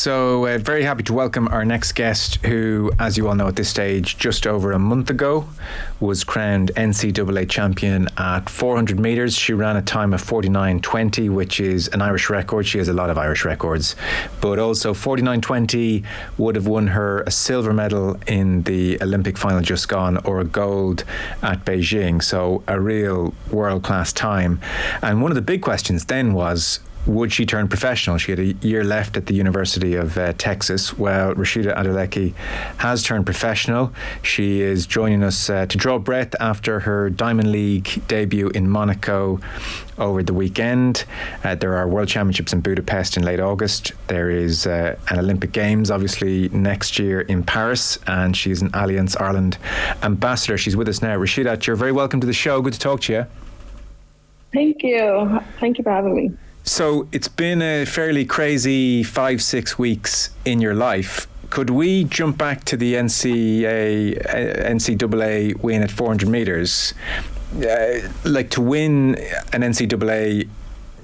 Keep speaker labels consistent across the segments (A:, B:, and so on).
A: So very happy to welcome our next guest who, as you all know at this stage, just over a month ago was crowned NCAA champion at 400 metres. She ran a time of 49.20, which is an Irish record. She has a lot of Irish records. But also 49.20 would have won her a silver medal in the Olympic final just gone, or a gold at Beijing. So a real world-class time. And one of the big questions then was, would she turn professional? She had a year left at the University of Texas. Well, Rhasidat Adeleke has turned professional. She is joining us to draw breath after her Diamond League debut in Monaco over the weekend. There are World Championships in Budapest in late August. There is an Olympic Games, obviously, next year in Paris, and she's an Alliance Ireland ambassador. She's with us now. Rhasidat, you're very welcome to the show. Good to talk to you.
B: Thank you. Thank you for having me.
A: So it's been a fairly crazy 5-6 weeks in your life. Could we jump back to the NCAA win at 400 metres? Like, to win an NCAA,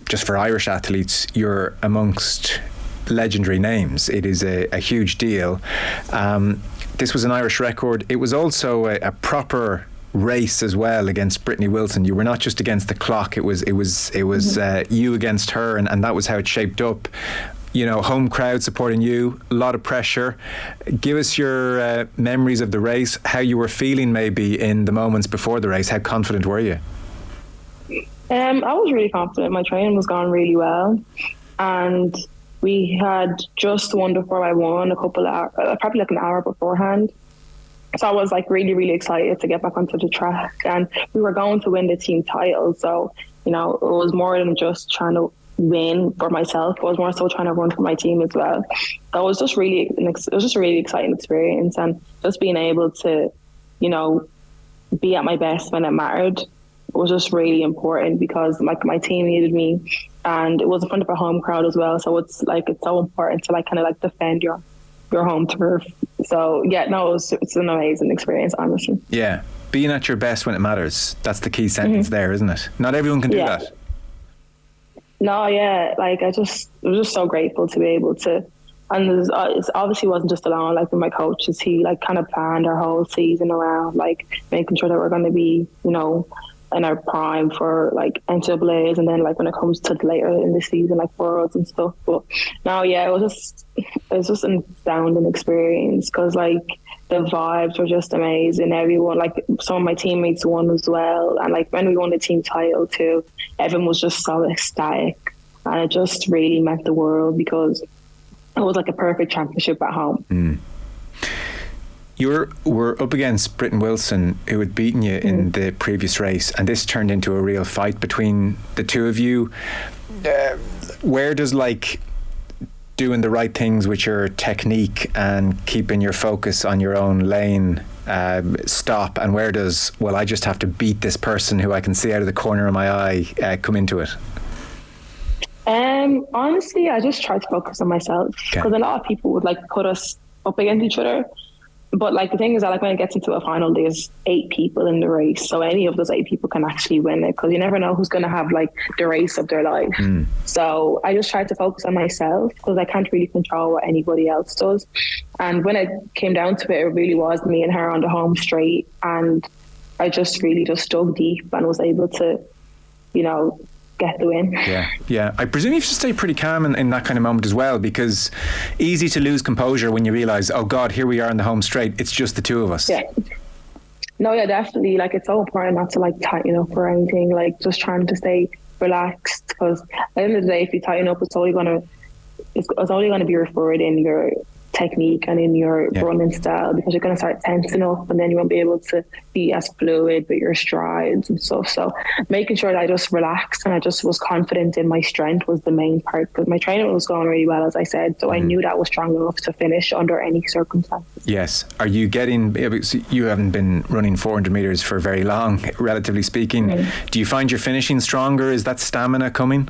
A: just for Irish athletes, you're amongst legendary names. It is a huge deal. This was an Irish record. It was also a proper race as well against Brittany Wilson. You were not just against the clock. It was you against her, and that was how it shaped up. You know, home crowd supporting you, a lot of pressure. Give us your memories of the race, how you were feeling maybe in the moments before the race. How confident were you?
B: I was really confident. My training was going really well, and we had just won the 4x1 a couple of hours, probably like an hour beforehand. So I was like really, really excited to get back onto the track, and we were going to win the team title. So, you know, it was more than just trying to win for myself. I was more so trying to run for my team as well. So it was just a really exciting experience, and just being able to, you know, be at my best when it mattered was just really important, because like my team needed me, and it was in front of a home crowd as well. So it's so important to like kind of like defend your home turf. So yeah, no, it's an amazing experience, honestly.
A: Yeah, being at your best when it matters. That's the key sentence there, isn't it? Not everyone can do that.
B: No, yeah, like I was just so grateful to be able to. And it obviously wasn't just alone. Like with my coaches, he like kind of planned our whole season around like making sure that we're going to be, you know, in our prime for like NCAAs, and then like when it comes to later in the season, like Worlds and stuff. But no, yeah, it was just an astounding experience, because like the vibes were just amazing. Everyone, like some of my teammates won as well, and like when we won the team title too, everyone was just so ecstatic, and it just really meant the world, because it was like a perfect championship at home.
A: You were up against Brittany Wilson, who had beaten you in the previous race, and this turned into a real fight between the two of you. Where does like doing the right things with your technique and keeping your focus on your own lane stop, and where does, well, I just have to beat this person who I can see out of the corner of my eye come into it?
B: Honestly, I just tried to focus on myself, because a lot of people would like put us up against each other. But like the thing is that like when it gets into a final, there's 8 people in the race, so any of those 8 people can actually win it, because you never know who's going to have like the race of their life. So I just tried to focus on myself, because I can't really control what anybody else does. And when it came down to it, it really was me and her on the home straight, and I just really just dug deep and was able to, you know, get the win. Yeah. I presume you have to stay pretty calm in that kind of moment as well, because easy to lose composure when you realise, oh God, here we are in the home straight. It's just the two of us. Yeah. No, yeah, definitely. Like it's so important not to like tighten up or anything. Like just trying to stay relaxed, because at the end of the day, if you tighten up, it's only going to be referred in your technique and in your running style, because you're going to start tensing up, and then you won't be able to be as fluid with your strides and stuff. So making sure that I just relaxed and I just was confident in my strength was the main part, because my training was going really well, as I said, so I knew that I was strong enough to finish under any circumstances.
A: Yes. Are you getting, you haven't been running 400 metres for very long, relatively speaking. Do you find you're finishing stronger? Is that stamina coming?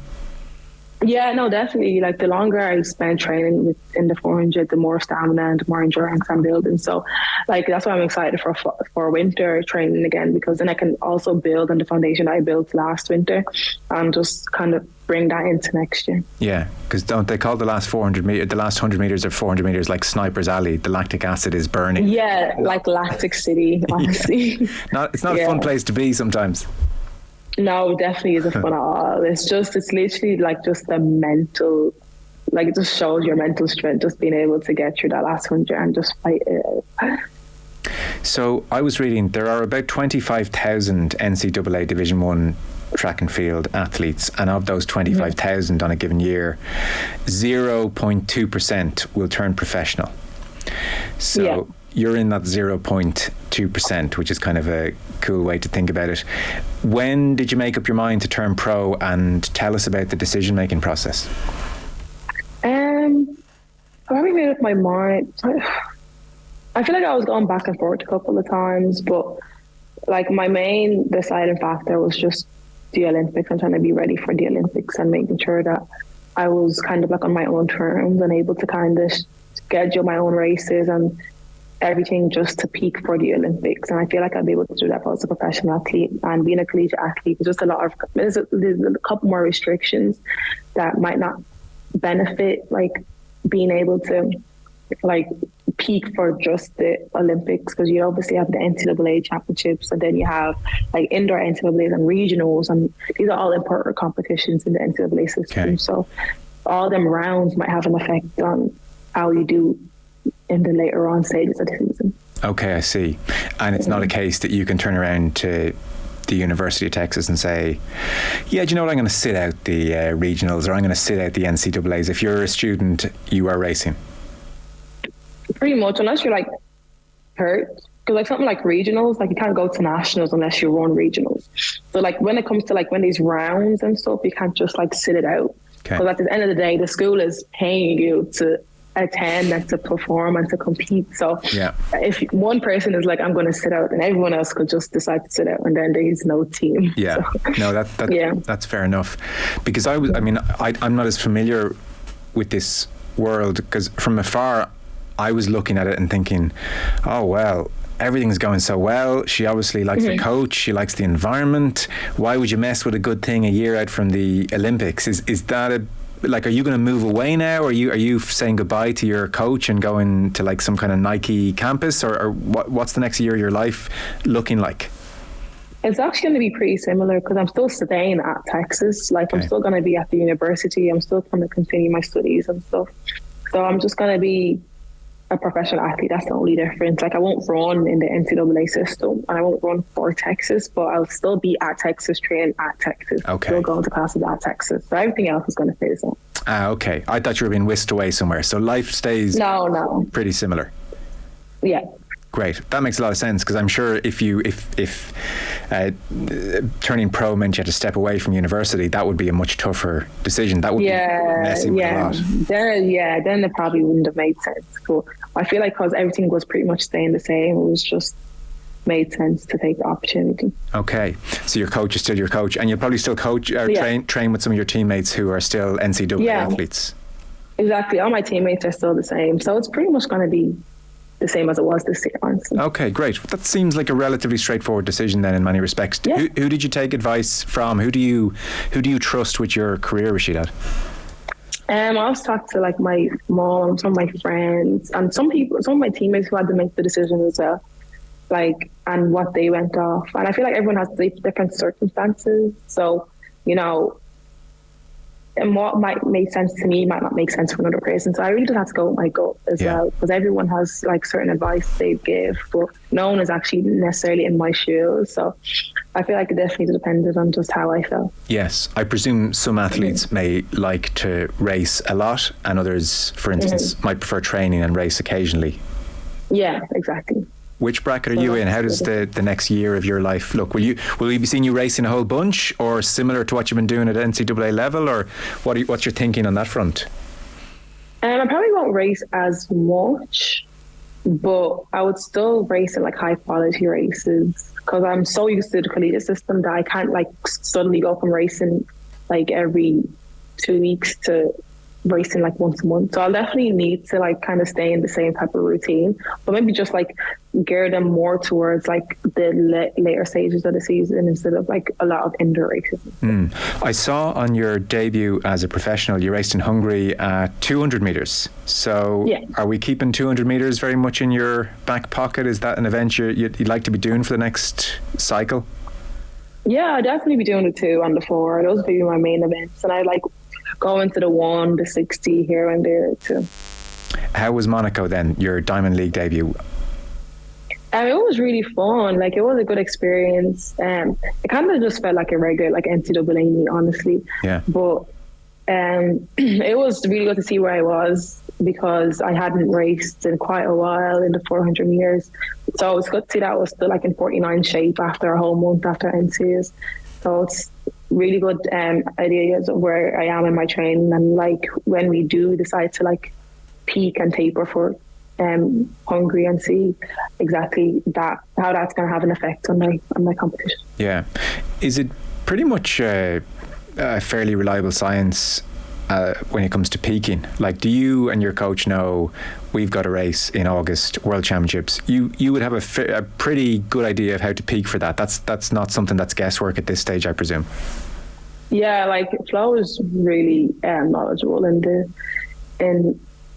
B: Yeah, no, definitely. Like the longer I spend training in the 400, the more stamina and the more endurance I'm building. So, like that's why I'm excited for winter training again, because then I can also build on the foundation I built last winter, and just kind of bring that into next year.
A: Yeah, because don't they call the last 400 meter, the last 100 meters or 400 meters like sniper's alley? The lactic acid is burning.
B: Yeah, like Lactic City, honestly.
A: Yeah. It's not a fun place to be sometimes.
B: No, definitely isn't fun at all. It's literally like just the mental, like it just shows your mental strength, just being able to get through that last 100 and just fight it out.
A: So I was reading there are about 25,000 NCAA Division 1 track and field athletes, and of those 25,000 on a given year, 0.2% will turn professional. So you're in that 0.2%, which is kind of a cool way to think about it. When did you make up your mind to turn pro, and tell us about the decision-making process?
B: I probably made up my mind. I feel like I was going back and forth a couple of times, but like my main deciding factor was just the Olympics. I'm trying to be ready for the Olympics and making sure that I was kind of like on my own terms and able to kind of schedule my own races and everything just to peak for the Olympics. And I feel like I'll be able to do that as a professional athlete. And being a collegiate athlete, there's a couple more restrictions that might not benefit like being able to like peak for just the Olympics, because you obviously have the NCAA championships, and then you have like indoor NCAAs and regionals, and these are all important competitions in the NCAA system. Okay. So all them rounds might have an effect on how you do in the later on stages of the season.
A: Okay, I see. And it's not a case that you can turn around to the University of Texas and say, yeah, do you know what, I'm going to sit out the regionals, or I'm going to sit out the NCAAs. If you're a student, you are racing.
B: Pretty much, unless you're like hurt. Because like something like regionals, like you can't go to nationals unless you run regionals. So like when it comes to like when these rounds and stuff, you can't just like sit it out. Because at the end of the day, the school is paying you to attend and to perform and to compete. So if one person is like, I'm going to sit out, and everyone else could just decide to sit out, and then there's no team.
A: Yeah, so, no, that's fair enough. Because I'm not as familiar with this world, because from afar, I was looking at it and thinking, oh, well, everything's going so well. She obviously likes the coach. She likes the environment. Why would you mess with a good thing a year out from the Olympics? Is that are you going to move away now? Are you saying goodbye to your coach and going to like some kind of Nike campus, or what's the next year of your life looking like?
B: It's actually going to be pretty similar, because I'm still staying at Texas. Like I'm still going to be at the university. I'm still going to continue my studies and stuff. So I'm just going to be a professional athlete. That's the only difference. Like I won't run in the NCAA system, and I won't run for Texas, but I'll still be at Texas, training at Texas. Still going to classes at Texas. So everything else is going to stay the same.
A: Okay. I thought you were being whisked away somewhere. So life stays pretty similar.
B: Yeah.
A: Great. That makes a lot of sense, because I'm sure if turning pro meant you had to step away from university, that would be a much tougher decision. That would be messy with a lot.
B: Then it probably wouldn't have made sense. But I feel like because everything was pretty much staying the same, it was just made sense to take the opportunity.
A: Okay. So your coach is still your coach, and you'll probably still coach or train with some of your teammates who are still NCAA athletes. Exactly.
B: All my teammates are still the same. So it's pretty much going to be the same as it was this year, honestly. Okay,
A: great. That seems like a relatively straightforward decision then in many respects. Yeah. Who did you take advice from? Who do you trust with your career, Rhasidat?
B: I was talking to like my mom, some of my friends, and some of my teammates who had to make the decision as well, like, and what they went off. And I feel like everyone has different circumstances. So, you know, and what might make sense to me might not make sense for another person. So I really just have to go with my gut as well, because everyone has like certain advice they give, but no one is actually necessarily in my shoes. So I feel like it definitely depended on just how I felt.
A: Yes, I presume some athletes may like to race a lot, and others, for instance, might prefer training and race occasionally.
B: Yeah, exactly.
A: Which bracket are you in? How does the next year of your life look? Will we be seeing you racing a whole bunch, or similar to what you've been doing at NCAA level, or what's your thinking on that front?
B: I probably won't race as much, but I would still race in like high quality races, because I'm so used to the collegiate system that I can't like suddenly go from racing like every 2 weeks to racing like once a month. So I'll definitely need to like kind of stay in the same type of routine, but maybe just like gear them more towards like the later stages of the season instead of like a lot of indoor races.
A: I saw on your debut as a professional, you raced in Hungary at 200 meters. So are we keeping 200 meters very much in your back pocket? Is that an event you'd like to be doing for the next cycle?
B: Yeah, I'd definitely be doing the 2 and the 4. Those would be my main events, and I like going to the 1, the 60 here and there too.
A: How was Monaco then, your Diamond League debut?
B: It was really fun. Like, it was a good experience. It kind of just felt like a regular like NCAA meet, honestly.
A: Yeah.
B: But it was really good to see where I was, because I hadn't raced in quite a while in the 400 meters. So it was good to see that I was still like in 49 shape after a whole month after NCAAs. So it's really good ideas of where I am in my training, and like when we do decide to like peak and taper for Hungary, and see exactly how that's going to have an effect on my competition.
A: Yeah. Is it pretty much a fairly reliable science when it comes to peaking? Like, do you and your coach know we've got a race in August, World Championships? You would have a pretty good idea of how to peak for that. That's not something that's guesswork at this stage, I presume. Yeah,
B: like Flo is really knowledgeable in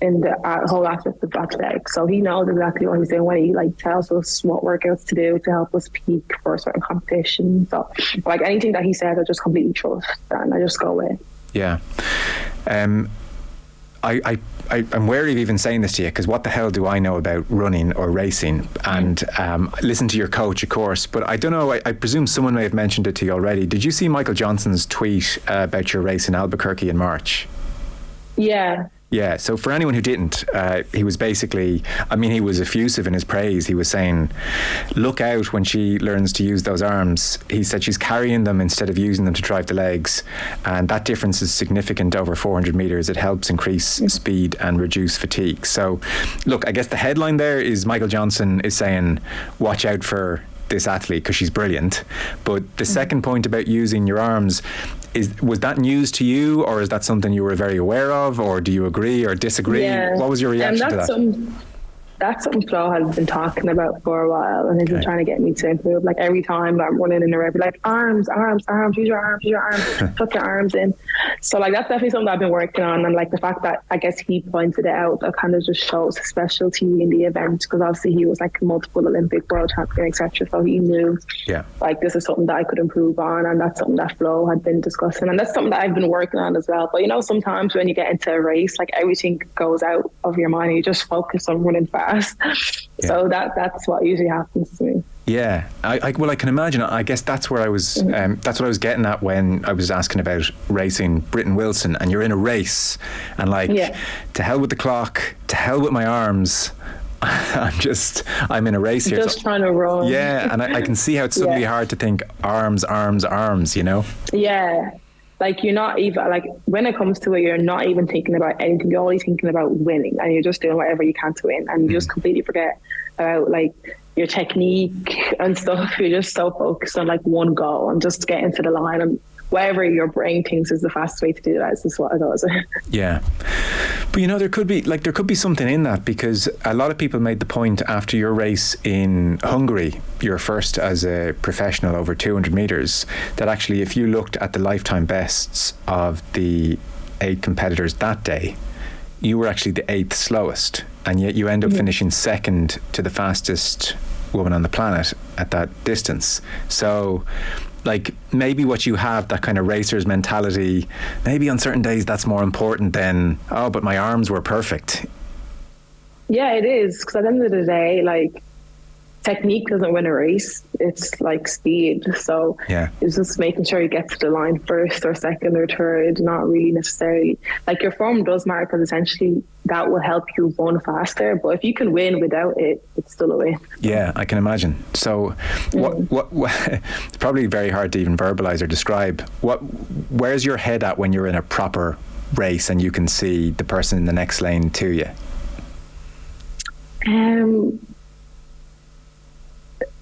B: the whole aspect of athletics. So he knows exactly what he's doing when he like tells us what workouts to do to help us peak for a certain competition. So like anything that he says, I just completely trust and I just go with.
A: Yeah. I'm wary of even saying this to you, because what the hell do I know about running or racing? And listen to your coach, of course, but I don't know, I presume someone may have mentioned it to you already. Did you see Michael Johnson's tweet about your race in Albuquerque in March?
B: Yeah.
A: Yeah, so for anyone who didn't, he was basically, I mean, he was effusive in his praise. He was saying, look out when she learns to use those arms. He said she's carrying them instead of using them to drive the legs. And that difference is significant over 400 metres. It helps increase speed and reduce fatigue. So, look, I guess the headline there is Michael Johnson is saying, watch out for this athlete because she's brilliant. But the second point about using your arms, was that news to you, or is that something you were very aware of, or do you agree or disagree?
B: Yeah.
A: What was your reaction to that?
B: That's something Flo has been talking about for a while, and he's been trying to get me to improve. Like every time I'm running in the race, like arms, use your arms, tuck your arms in. So like that's definitely something I've been working on, and like the fact that I guess he pointed it out, that kind of just shows his specialty in the event, because obviously he was like multiple Olympic, world champion, etc. So he knew, like this is something that I could improve on, and that's something that Flo had been discussing, and that's something that I've been working on as well. But you know, sometimes when you get into a race, like everything goes out of your mind, and you just focus on running fast. So that's what usually happens to me.
A: Yeah, I can imagine. I guess that's where I was. That's what I was getting at when I was asking about racing Britton Wilson. And you're in a race, and like, to hell with the clock, to hell with my arms. I'm in a race here.
B: Just trying to run.
A: Yeah, and I can see how it's suddenly hard to think arms, you know? Yeah.
B: Like you're not even, like when it comes to it, you're not even thinking about anything. You're always thinking about winning, and you're just doing whatever you can to win, and you just completely forget about like your technique and stuff. You're just so focused on like one goal and just getting to the line, and whatever your brain thinks is the fastest way to do that is just what it does.
A: Yeah. But you know, there could be something in that, because a lot of people made the point after your race in Hungary, your first as a professional over 200 metres, that actually if you looked at the lifetime bests of the 8 competitors that day, you were actually the 8th slowest, and yet you end up finishing second to the fastest woman on the planet at that distance. So like maybe what you have, that kind of racer's mentality, maybe on certain days that's more important than, oh, but my arms were perfect.
B: Yeah, it is, because at the end of the day, like technique doesn't win a race, it's like speed. So it's just making sure you get to the line first or second or third, not really necessarily, like your form does matter, because essentially that will help you run faster, but if you can win without it, it's still a win. Yeah,
A: I can imagine. So what it's probably very hard to even verbalize or describe. Where's your head at when you're in a proper race and you can see the person in the next lane to you?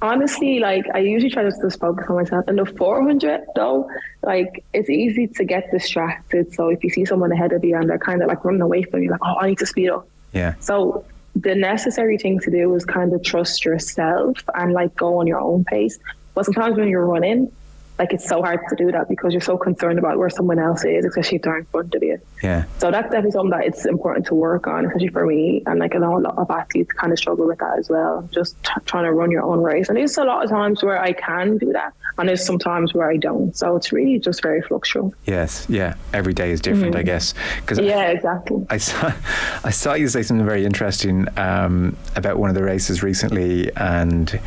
B: Honestly, like I usually try to just focus on myself. And the 400 though, like it's easy to get distracted. So if you see someone ahead of you and they're kind of like running away from you, like, oh, I need to speed up.
A: Yeah.
B: So the necessary thing to do is kind of trust yourself and like go on your own pace. But sometimes when you're running, like it's so hard to do that because you're so concerned about where someone else is, especially if they're in front of you.
A: Yeah.
B: So that's definitely something that it's important to work on, especially for me. And like I know a lot of athletes kind of struggle with that as well, just trying to run your own race. And there's a lot of times where I can do that, and there's some times where I don't. So it's really just very fluctual.
A: Yes. Yeah. Every day is different, I guess.
B: Yeah, exactly.
A: I saw you say something very interesting about one of the races recently, and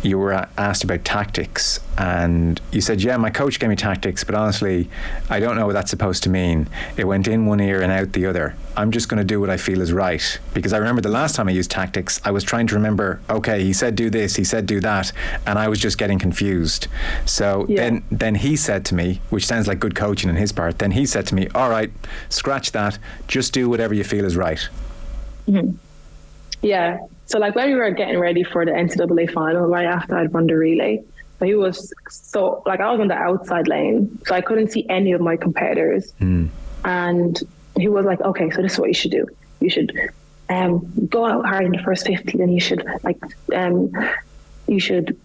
A: you were asked about tactics, and you said, yeah, my coach gave me tactics, but honestly, I don't know what that's supposed to mean. It went in one ear and out the other. I'm just going to do what I feel is right. Because I remember the last time I used tactics, I was trying to remember, okay, he said do this, he said do that, and I was just getting confused. So then he said to me, which sounds like good coaching on his part, then he said to me, all right, scratch that, just do whatever you feel is right.
B: Mm-hmm. Yeah. So like when we were getting ready for the NCAA final, right after I'd run the relay, he was so like I was on the outside lane, so I couldn't see any of my competitors. And he was like, okay, so this is what you should do. You should go out hard in the first 50, then you should you should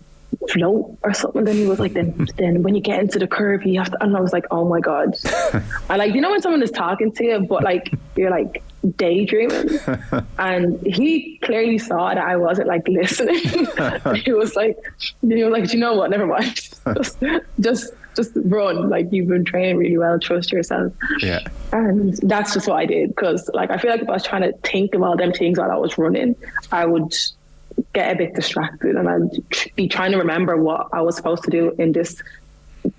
B: float or something. Then he was like, then when you get into the curve, you have to, and I was like, oh my God. I like, you know, when someone is talking to you, but like, you're like daydreaming. And he clearly saw that I wasn't like listening. He was like, you know what, never mind. just run. Like, you've been training really well, trust yourself.
A: Yeah.
B: And that's just what I did. Because like, I feel like if I was trying to think of all them things while I was running, I would get a bit distracted, and I'd be trying to remember what I was supposed to do in this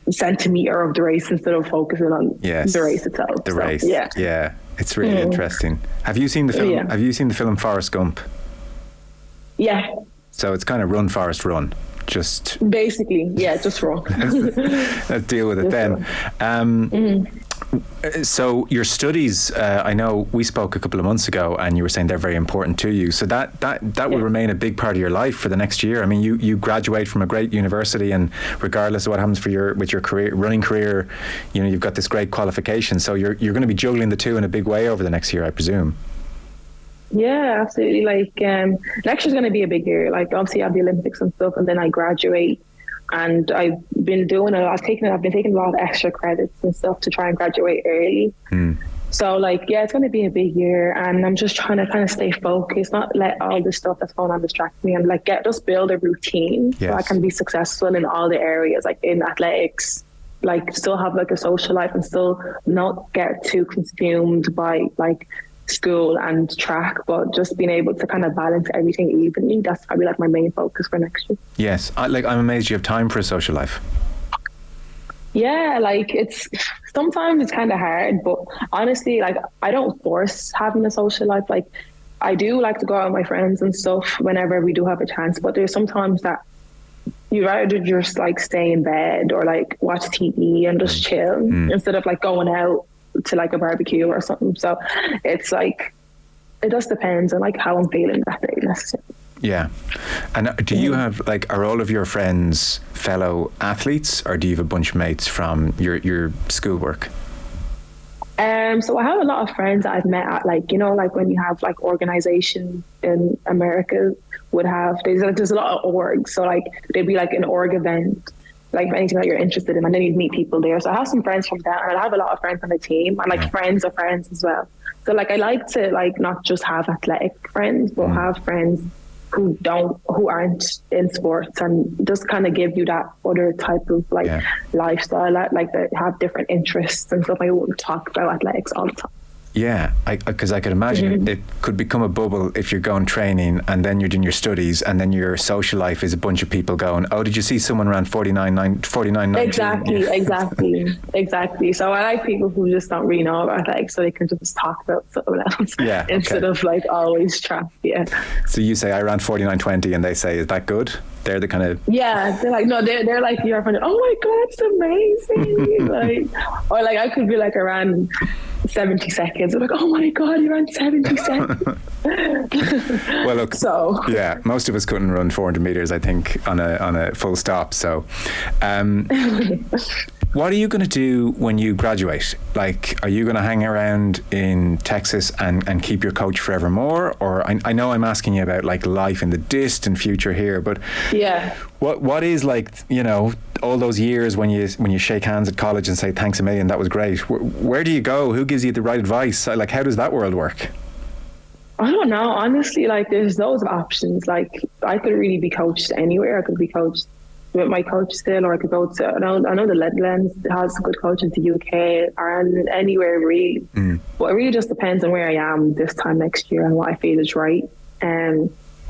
B: centimeter of the race instead of focusing on the race itself.
A: The race. Yeah. It's really interesting. Have you seen the film?
B: Yeah.
A: Have you seen the film Forrest Gump?
B: Yeah.
A: So it's kind of run, Forrest, run. Just
B: basically, just run.
A: Let's deal with it then. So your studies, I know we spoke a couple of months ago, and you were saying they're very important to you. So that will remain a big part of your life for the next year. I mean, you graduate from a great university, and regardless of what happens with your career, running career, you know, you've got this great qualification. So you're going to be juggling the two in a big way over the next year, I presume.
B: Yeah, absolutely. Like next year's going to be a big year. Like obviously I have the Olympics and stuff, and then I graduate. And I've been doing I've been taking a lot of extra credits and stuff to try and graduate early. So like, it's going to be a big year, and I'm just trying to kind of stay focused, not let all the stuff that's going on distract me, and like just build a routine so I can be successful in all the areas, like in athletics, like still have like a social life and still not get too consumed by like school and track, but just being able to kind of balance everything evenly. That's probably like my main focus for next year.
A: Yes, I'm amazed you have time for a social life.
B: Yeah, like sometimes it's kind of hard, but honestly, like I don't force having a social life. Like I do like to go out with my friends and stuff whenever we do have a chance, but there's sometimes that you rather just like stay in bed or like watch TV and just chill instead of like going out to like a barbecue or something. So it's like, it just depends on like how I'm feeling that day necessarily. Yeah.
A: And do you have like, are all of your friends fellow athletes, or do you have a bunch of mates from your schoolwork?
B: So I have a lot of friends that I've met at like, you know, like when you have like organizations in America would have, there's a lot of orgs. So like there'd be like an org event, like anything that you're interested in, and then you'd meet people there. So I have some friends from that, and I have a lot of friends on the team, and like friends of friends as well. So like I like to like not just have athletic friends, but have friends who aren't in sports, and just kind of give you that other type of like lifestyle, like that have different interests and stuff. I wouldn't talk about athletics all the time.
A: Yeah, because I could imagine it could become a bubble if you're going training and then you're doing your studies, and then your social life is a bunch of people going, oh, did you see someone around 49.19?
B: Exactly. So I like people who just don't really know about athletics, so they can just talk about something else instead of like always track. Yeah. So
A: you say I ran 49.20, and they say, is that good? They're the kind of
B: they're like, no, they're like, you're funny. Oh my God, it's amazing. Like, or like I could be like around 70 seconds. I'm like, oh my God, you ran 70 seconds.
A: Well, look, yeah, most of us couldn't run 400 meters, I think, on a full stop. So, what are you going to do when you graduate? Like, are you going to hang around in Texas and keep your coach forevermore? Or I know I'm asking you about like life in the distant future here, but
B: yeah,
A: what is, like, you know, all those years when you shake hands at college and say thanks a million, that was great. Where do you go? Who gives you the right advice? Like, how does that world work?
B: I don't know, honestly. Like, there's loads of options. Like, I could really be coached anywhere. I could be coached with my coach still, or I could go to, I know the Netherlands has a good coach in the UK, Ireland, anywhere really. But it really just depends on where I am this time next year and what I feel is right.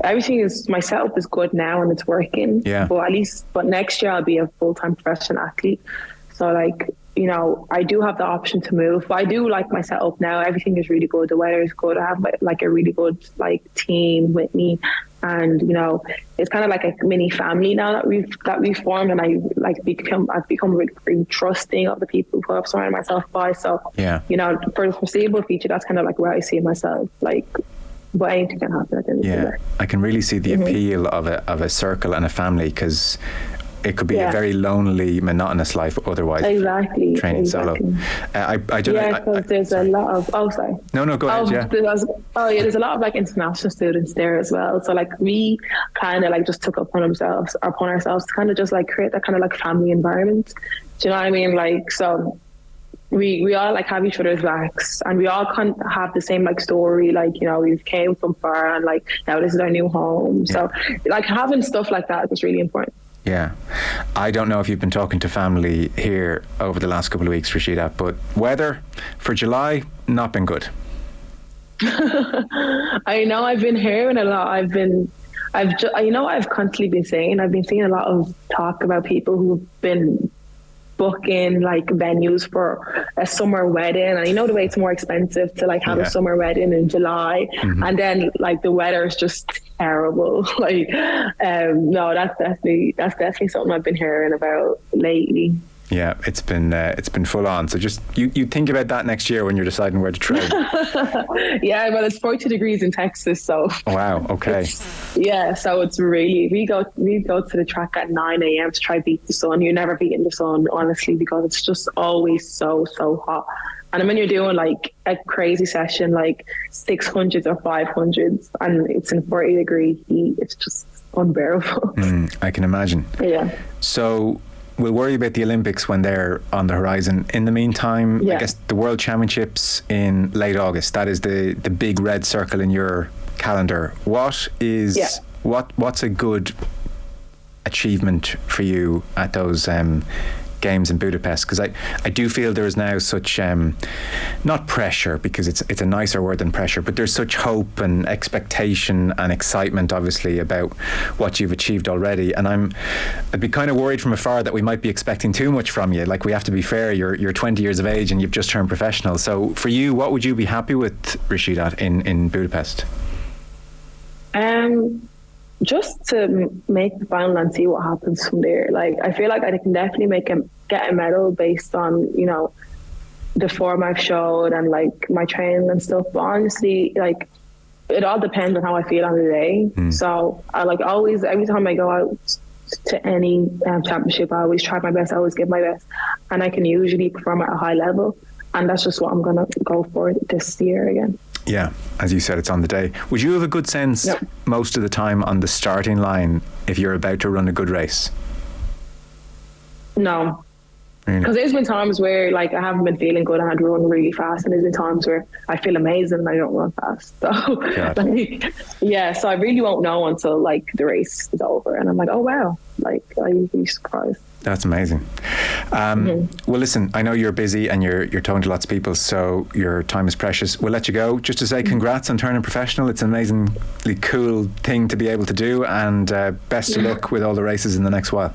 B: Everything is, my setup is good now and it's working.
A: Yeah.
B: But next year I'll be a full-time professional athlete. So, like, you know, I do have the option to move, but I do like my setup now. Everything is really good. The weather is good. I have like a really good like team with me, and you know, it's kind of like a mini family now that we've formed. And I've become really trusting of the people who I've surrounded myself by. So
A: yeah,
B: you know, for the foreseeable future, that's kind of like where I see myself. Like, but anything can happen at the end of the day.
A: I can really see the appeal of a circle and a family, because it could be a very lonely, monotonous life otherwise.
B: Exactly.
A: Training solo. I don't know.
B: Because there's a lot of. Oh, sorry.
A: No, go ahead.
B: There's a lot of like international students there as well. So like we kind of like just took upon ourselves to kind of just like create that kind of like family environment. Do you know what I mean? Like, so we all like have each other's backs, and we all kind of have the same like story. Like, you know, we've came from far, and like now this is our new home. So like having stuff like that is really important.
A: Yeah. I don't know if you've been talking to family here over the last couple of weeks, Rhasidat, but weather for July, not been good.
B: I know, I've been hearing a lot. I've constantly been saying, I've been seeing a lot of talk about people who've been booking like venues for a summer wedding, and you know the way it's more expensive to like have a summer wedding in July, and then like the weather is just terrible. Like, no, that's definitely something I've been hearing about lately.
A: Yeah, it's been full on. So just you think about that next year when you're deciding where to train.
B: Yeah, well, it's 40 degrees in Texas, so.
A: Oh, wow. Okay.
B: Yeah, so it's really, we go to the track at 9 a.m. to try beat the sun. You're never beating the sun, honestly, because it's just always so hot. And when you're doing like a crazy session, like 600s or 500s, and it's in 40-degree heat, it's just unbearable.
A: I can imagine.
B: Yeah.
A: So we'll worry about the Olympics when they're on the horizon. In the meantime, I guess the World Championships in late August, that is the big red circle in your calendar. What's a good achievement for you at those games in Budapest? Because I do feel there is now such not pressure, because it's a nicer word than pressure, but there's such hope and expectation and excitement obviously about what you've achieved already, and I'd be kind of worried from afar that we might be expecting too much from you. Like, we have to be fair, you're 20 years of age and you've just turned professional. So for you, what would you be happy with, Rhasidat, in Budapest?
B: Just to make the final and see what happens from there. Like, I feel like I can definitely get a medal based on, you know, the form I've showed and like my training and stuff. But honestly, like, it all depends on how I feel on the day. So I like always, every time I go out to any championship, I always try my best. I always give my best, and I can usually perform at a high level. And that's just what I'm gonna go for this year again.
A: Yeah, as you said, it's on the day. Would you have a good sense most of the time on the starting line if you're about to run a good race?
B: No. Because there's been times where like I haven't been feeling good and I'd run really fast, and there's been times where I feel amazing and I don't run fast. So so I really won't know until like the race is over and I'm like, oh wow, like I'd be surprised.
A: That's amazing. Well, listen, I know you're busy and you're talking to lots of people, so your time is precious. We'll let you go. Just to say congrats on turning professional. It's an amazingly cool thing to be able to do, and best of luck with all the races in the next while.